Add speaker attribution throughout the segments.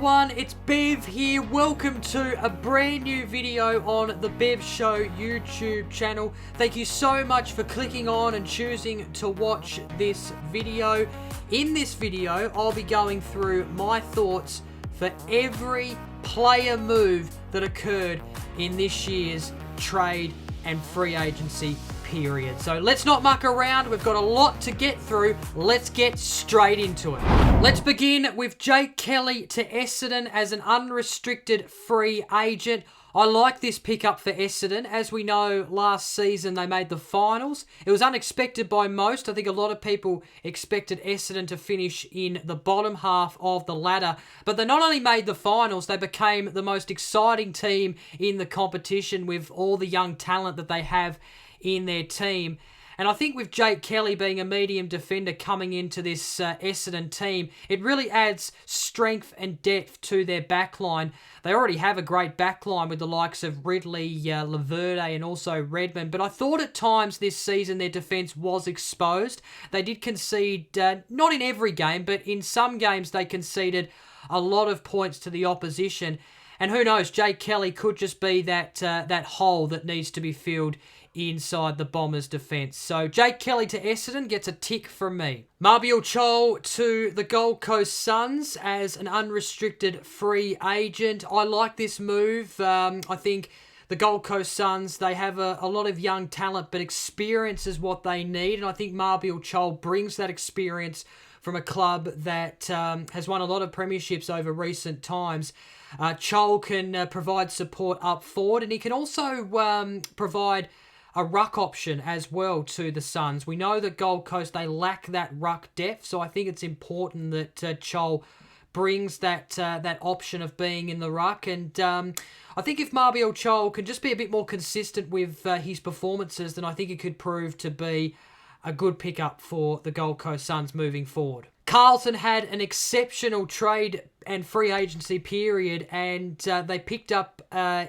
Speaker 1: everyone, it's Bev here. Welcome to a brand new video on the Bev Show YouTube channel. Thank you so much for clicking on and choosing to watch this video. In this video, I'll be going through my thoughts for every player move that occurred in this year's trade and free agency period. So let's not muck around. We've got a lot to get through. Let's get straight into it. Let's begin with Jake Kelly to Essendon as an unrestricted free agent. I like this pickup for Essendon. As we know, last season they made the finals. It was unexpected by most. I think a lot of people expected Essendon to finish in the bottom half of the ladder. But they not only made the finals, they became the most exciting team in the competition with all the young talent that they have in their team. And I think with Jake Kelly being a medium defender coming into this Essendon team, it really adds strength and depth to their backline. They already have a great backline with the likes of Ridley, Laverde and also Redmond. But I thought at times this season their defence was exposed. They did concede, not in every game, but in some games they conceded a lot of points to the opposition. And who knows, Jake Kelly could just be that hole that needs to be filled inside the Bombers' defence. So Jake Kelly to Essendon gets a tick from me. Mabior Chol to the Gold Coast Suns as an unrestricted free agent. I like this move. I think the Gold Coast Suns, they have a lot of young talent, but experience is what they need. And I think Mabior Chol brings that experience from a club that has won a lot of premierships over recent times. Chol can provide support up forward, and he can also provide a ruck option as well to the Suns. We know that Gold Coast, they lack that ruck depth, so I think it's important that Chol brings that option of being in the ruck. And I think if Mabior Chol can just be a bit more consistent with his performances, then I think it could prove to be a good pickup for the Gold Coast Suns moving forward. Carlton had an exceptional trade and free agency period, and they picked up a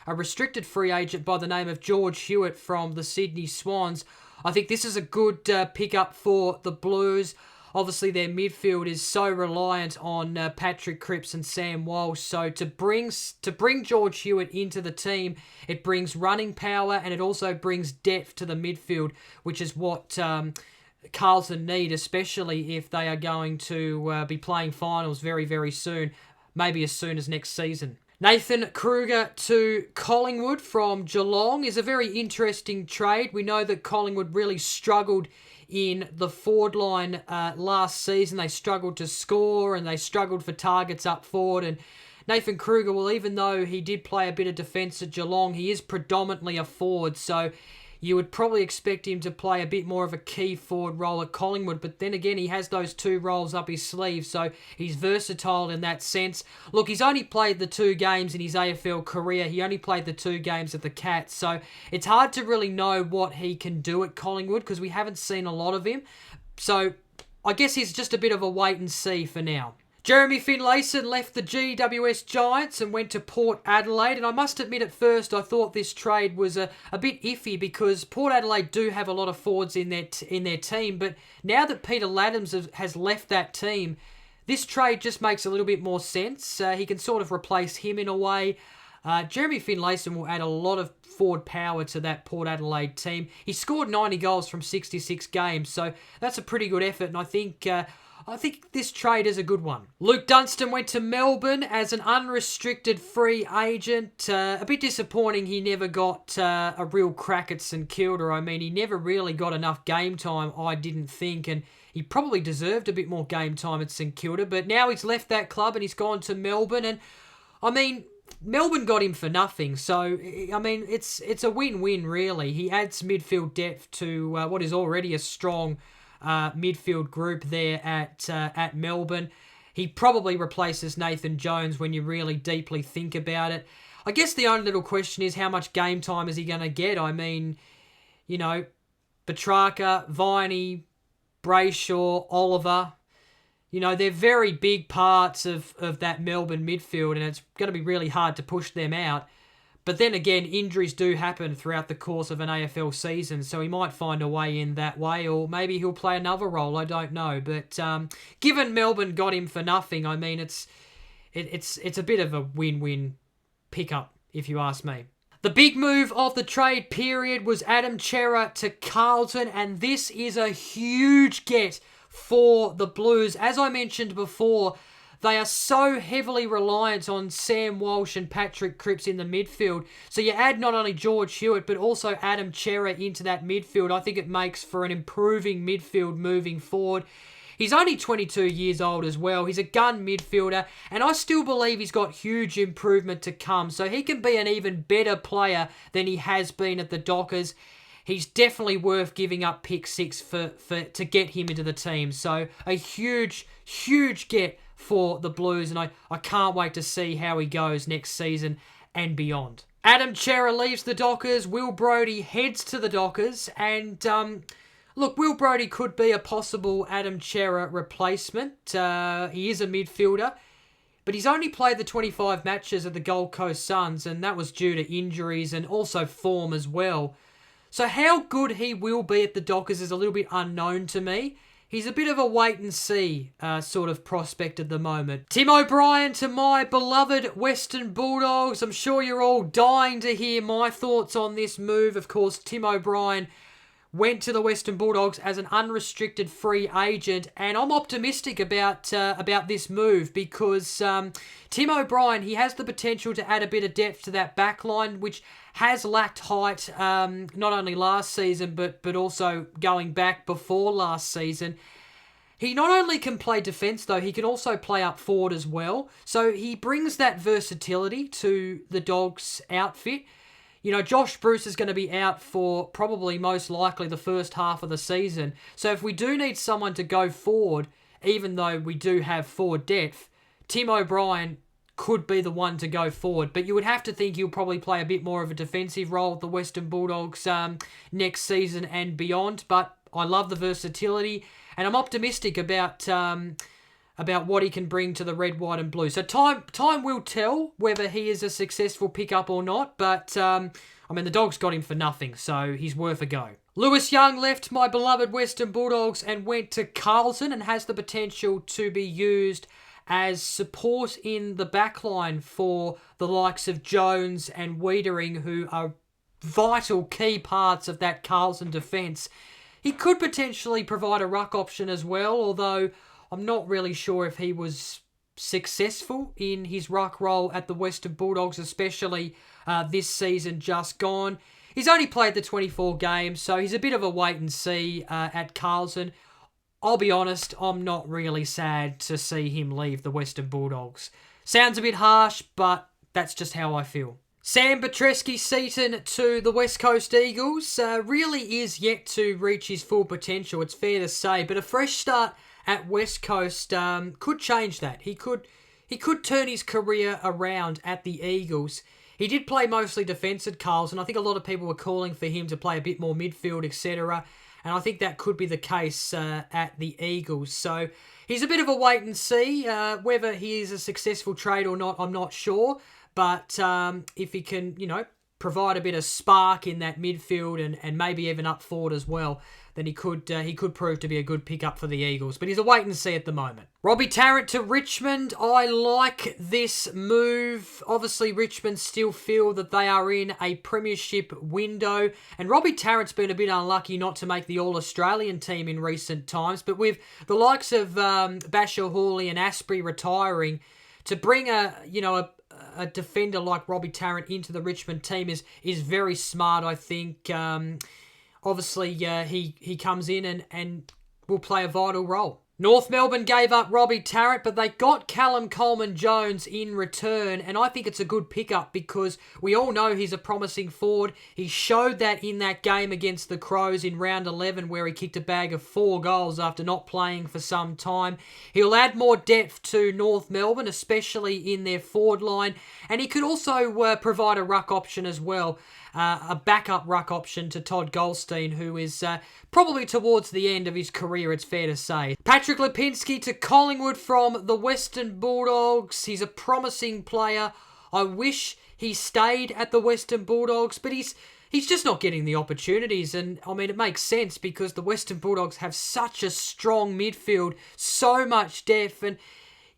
Speaker 1: restricted free agent by the name of George Hewitt from the Sydney Swans. I think this is a good pickup for the Blues. Obviously, their midfield is so reliant on Patrick Cripps and Sam Walsh. So to bring George Hewitt into the team, it brings running power and it also brings depth to the midfield, which is what Carlton need, especially if they are going to be playing finals very, very soon, maybe as soon as next season. Nathan Kruger to Collingwood from Geelong is a very interesting trade. We know that Collingwood really struggled in the forward line last season. They struggled to score and they struggled for targets up forward. And Nathan Kruger, well, even though he did play a bit of defence at Geelong, he is predominantly a forward. So you would probably expect him to play a bit more of a key forward role at Collingwood. But then again, he has those two roles up his sleeve, so he's versatile in that sense. Look, he's only played the 2 games in his AFL career. He only played the 2 games at the Cats, so it's hard to really know what he can do at Collingwood because we haven't seen a lot of him. So I guess he's just a bit of a wait and see for now. Jeremy Finlayson left the GWS Giants and went to Port Adelaide. And I must admit at first I thought this trade was a bit iffy because Port Adelaide do have a lot of forwards in their team. But now that Peter Laddams has left that team, this trade just makes a little bit more sense. He can sort of replace him in a way. Jeremy Finlayson will add a lot of forward power to that Port Adelaide team. He scored 90 goals from 66 games, so that's a pretty good effort. And I think this trade is a good one. Luke Dunstan went to Melbourne as an unrestricted free agent. A bit disappointing he never got a real crack at St Kilda. I mean, he never really got enough game time, I didn't think, and he probably deserved a bit more game time at St Kilda. But now he's left that club and he's gone to Melbourne. And, I mean, Melbourne got him for nothing. So, I mean, it's a win-win, really. He adds midfield depth to what is already a strong midfield group there at Melbourne. He probably replaces Nathan Jones when you really deeply think about it. I guess the only little question is how much game time is he going to get? I mean, you know, Petrarca, Viney, Brayshaw, Oliver, you know, they're very big parts of that Melbourne midfield and it's going to be really hard to push them out. But then again, injuries do happen throughout the course of an AFL season, so he might find a way in that way, or maybe he'll play another role, I don't know. But given Melbourne got him for nothing, I mean, it's a bit of a win-win pickup, if you ask me. The big move of the trade period was Adam Cerra to Carlton, and this is a huge get for the Blues. As I mentioned before, they are so heavily reliant on Sam Walsh and Patrick Cripps in the midfield. So you add not only George Hewitt, but also Adam Cerra into that midfield. I think it makes for an improving midfield moving forward. He's only 22 years old as well. He's a gun midfielder, and I still believe he's got huge improvement to come. So he can be an even better player than he has been at the Dockers. He's definitely worth giving up pick 6 to get him into the team. So a huge, huge get for the Blues, and I can't wait to see how he goes next season and beyond. Adam Cerra leaves the Dockers. Will Brodie heads to the Dockers, and look, Will Brodie could be a possible Adam Cerra replacement. He is a midfielder, but he's only played the 25 matches at the Gold Coast Suns, and that was due to injuries and also form as well. So how good he will be at the Dockers is a little bit unknown to me. He's a bit of a wait-and-see sort of prospect at the moment. Tim O'Brien to my beloved Western Bulldogs. I'm sure you're all dying to hear my thoughts on this move. Of course, Tim O'Brien went to the Western Bulldogs as an unrestricted free agent, and I'm optimistic about this move because Tim O'Brien, he has the potential to add a bit of depth to that back line, which has lacked height not only last season but also going back before last season. He not only can play defence though, he can also play up forward as well. So he brings that versatility to the Dogs outfit. You know, Josh Bruce is going to be out for probably most likely the first half of the season. So if we do need someone to go forward, even though we do have forward depth, Tim O'Brien could be the one to go forward. But you would have to think he'll probably play a bit more of a defensive role with the Western Bulldogs next season and beyond. But I love the versatility, and I'm optimistic about what he can bring to the red, white and blue. So time will tell whether he is a successful pickup or not, but I mean, the Dogs got him for nothing, so he's worth a go. Lewis Young left my beloved Western Bulldogs and went to Carlton and has the potential to be used as support in the backline for the likes of Jones and Wiedering, who are vital key parts of that Carlton defence. He could potentially provide a ruck option as well, although I'm not really sure if he was successful in his ruck role at the Western Bulldogs, especially this season just gone. He's only played the 24 games, so he's a bit of a wait and see at Carlton. I'll be honest, I'm not really sad to see him leave the Western Bulldogs. Sounds a bit harsh, but that's just how I feel. Sam Petreski-Seaton to the West Coast Eagles really is yet to reach his full potential, it's fair to say, but a fresh start at West Coast could change that. He could turn his career around at the Eagles. He did play mostly defence at Carlton. I think a lot of people were calling for him to play a bit more midfield, etc. And I think that could be the case at the Eagles. So he's a bit of a wait and see. Whether he is a successful trade or not, I'm not sure. But if he can, provide a bit of spark in that midfield and maybe even up forward as well, then he could prove to be a good pickup for the Eagles. But he's a wait and see at the moment. Robbie Tarrant to Richmond. I like this move. Obviously, Richmond still feel that they are in a premiership window. And Robbie Tarrant's been a bit unlucky not to make the All-Australian team in recent times. But with the likes of Basher Hawley and Asprey retiring, to bring a defender like Robbie Tarrant into the Richmond team is very smart, I think. Obviously, he comes in and will play a vital role. North Melbourne gave up Robbie Tarrant, but they got Callum Coleman-Jones in return, and I think it's a good pickup because we all know he's a promising forward. He showed that in that game against the Crows in round 11 where he kicked a bag of 4 goals after not playing for some time. He'll add more depth to North Melbourne, especially in their forward line, and he could also provide a ruck option as well. A backup ruck option to Todd Goldstein, who is probably towards the end of his career, it's fair to say. Patrick Lipinski to Collingwood from the Western Bulldogs. He's a promising player. I wish he stayed at the Western Bulldogs, but he's just not getting the opportunities. And, I mean, it makes sense because the Western Bulldogs have such a strong midfield, so much depth, and,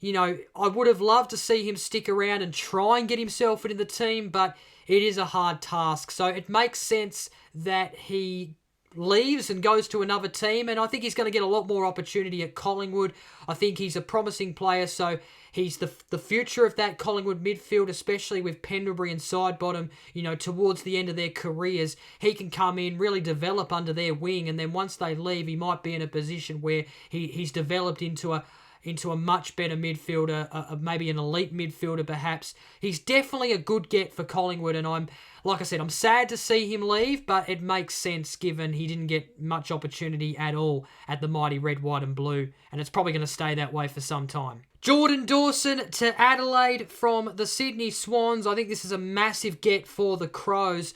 Speaker 1: you know, I would have loved to see him stick around and try and get himself into the team, but it is a hard task. So it makes sense that he leaves and goes to another team, and I think he's going to get a lot more opportunity at Collingwood. I think he's a promising player, so he's the future of that Collingwood midfield, especially with Pendlebury and Sidebottom, you know, towards the end of their careers. He can come in, really develop under their wing, and then once they leave, he might be in a position where he's developed into a much better midfielder, maybe an elite midfielder perhaps. He's definitely a good get for Collingwood, and like I said, I'm sad to see him leave, but it makes sense given he didn't get much opportunity at all at the mighty red, white and blue, and it's probably going to stay that way for some time. Jordan Dawson to Adelaide from the Sydney Swans. I think this is a massive get for the Crows.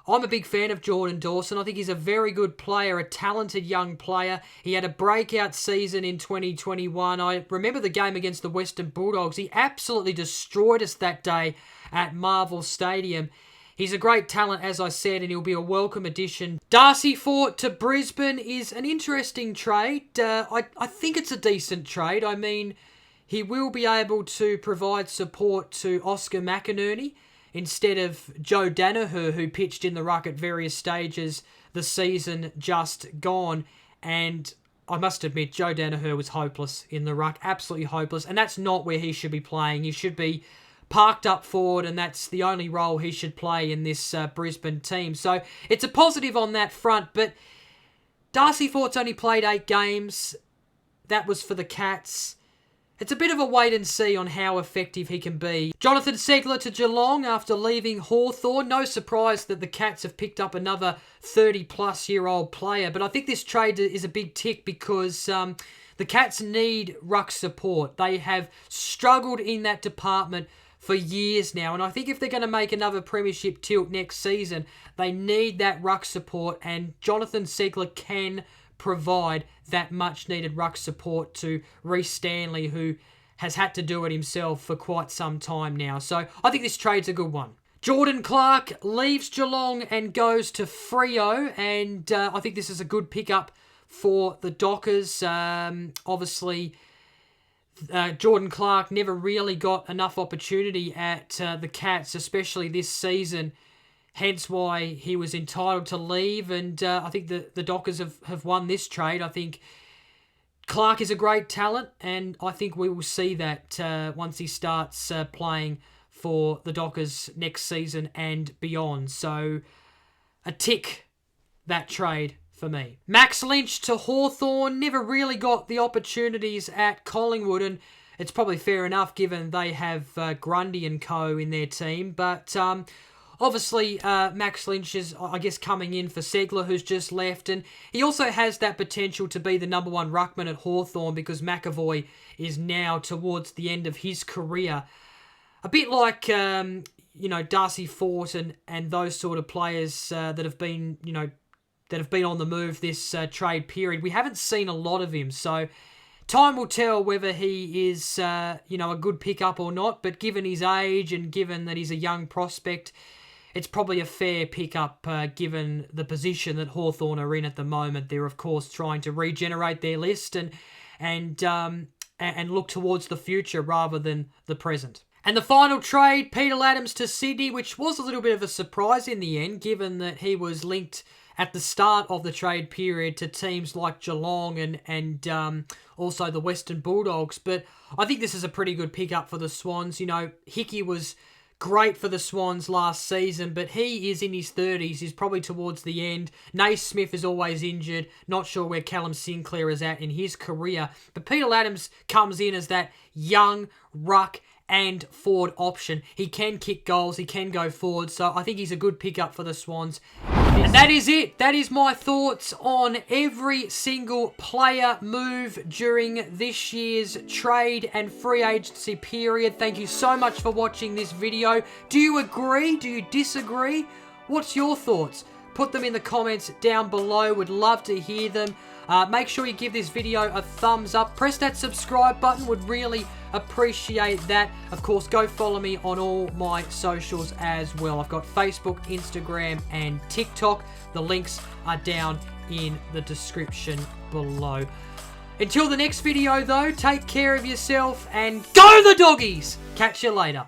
Speaker 1: I'm a big fan of Jordan Dawson. I think he's a very good player, a talented young player. He had a breakout season in 2021. I remember the game against the Western Bulldogs. He absolutely destroyed us that day at Marvel Stadium. He's a great talent, as I said, and he'll be a welcome addition. Darcy Fort to Brisbane is an interesting trade. I think it's a decent trade. I mean, he will be able to provide support to Oscar McInerney instead of Joe Daniher, who pitched in the ruck at various stages the season just gone. And I must admit, Joe Daniher was hopeless in the ruck, absolutely hopeless. And that's not where he should be playing. He should be parked up forward, and that's the only role he should play in this Brisbane team. So it's a positive on that front, but Darcy Fort's only played 8 games. That was for the Cats. It's a bit of a wait and see on how effective he can be. Jonathan Segler to Geelong after leaving Hawthorn. No surprise that the Cats have picked up another 30-plus-year-old player, but I think this trade is a big tick because the Cats need ruck support. They have struggled in that department for years now, and I think if they're going to make another premiership tilt next season, they need that ruck support, and Jonathan Segler can provide that much-needed ruck support to Rhys Stanley, who has had to do it himself for quite some time now. So I think this trade's a good one. Jordan Clark leaves Geelong and goes to Freo, and I think this is a good pickup for the Dockers. Obviously, Jordan Clark never really got enough opportunity at the Cats, especially this season, hence why he was entitled to leave, and I think the Dockers have won this trade. I think Clark is a great talent, and I think we will see that once he starts playing for the Dockers next season and beyond. So a tick, that trade for me. Max Lynch to Hawthorn never really got the opportunities at Collingwood, and it's probably fair enough given they have Grundy and co in their team, but obviously, Max Lynch is, I guess, coming in for Segler, who's just left, and he also has that potential to be the number 1 ruckman at Hawthorn because McAvoy is now towards the end of his career. A bit like, Darcy Fort and those sort of players that have been, that have been on the move this trade period. We haven't seen a lot of him, so time will tell whether he is, a good pickup or not, but given his age and given that he's a young prospect, it's probably a fair pickup given the position that Hawthorn are in at the moment. They're, of course, trying to regenerate their list and look towards the future rather than the present. And the final trade, Peter Adams to Sydney, which was a little bit of a surprise in the end, given that he was linked at the start of the trade period to teams like Geelong and also the Western Bulldogs. But I think this is a pretty good pickup for the Swans. Hickey was great for the Swans last season, but he is in his 30s. He's probably towards the end. Naismith is always injured. Not sure where Callum Sinclair is at in his career. But Peter Adams comes in as that young ruck and forward option. He can kick goals. He can go forward. So I think he's a good pickup for the Swans. And that is it. That is my thoughts on every single player move during this year's trade and free agency period. Thank you so much for watching this video. Do you agree? Do you disagree? What's your thoughts? Put them in the comments down below. Would love to hear them. Make sure you give this video a thumbs up. Press that subscribe button. Would really appreciate that. Of course, go follow me on all my socials as well. I've got Facebook, Instagram, and TikTok. The links are down in the description below. Until the next video, though, take care of yourself and go the doggies! Catch you later.